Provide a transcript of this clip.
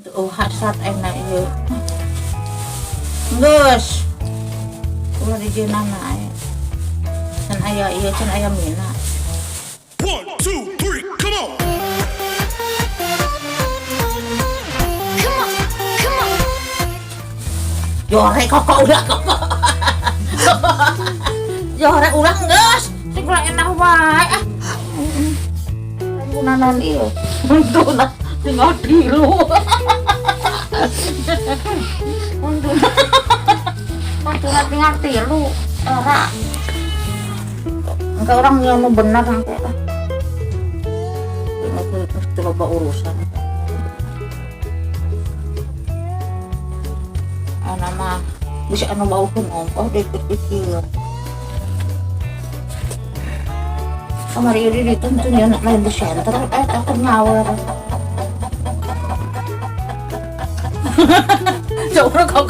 Oh, hasrat enak ieu. Geus. Ulah dijieunana aya. Can aya ieu can aya mina. 1, 2, 3, come on! Jore kok udah kok. Jore ulah geus. Sing ulah enak wae ah. Gunanan ieu. Untuna tinggal tilu. Untuna tinggal tilu. Ora. Engkau orang yang mau benar sampai lah. Ini mesti loba urusan. Nama bisa anu baukeun ongkoh deh kecil. Kamari ieu dituntun ya nak lain di center takut ngawur. Jauh kok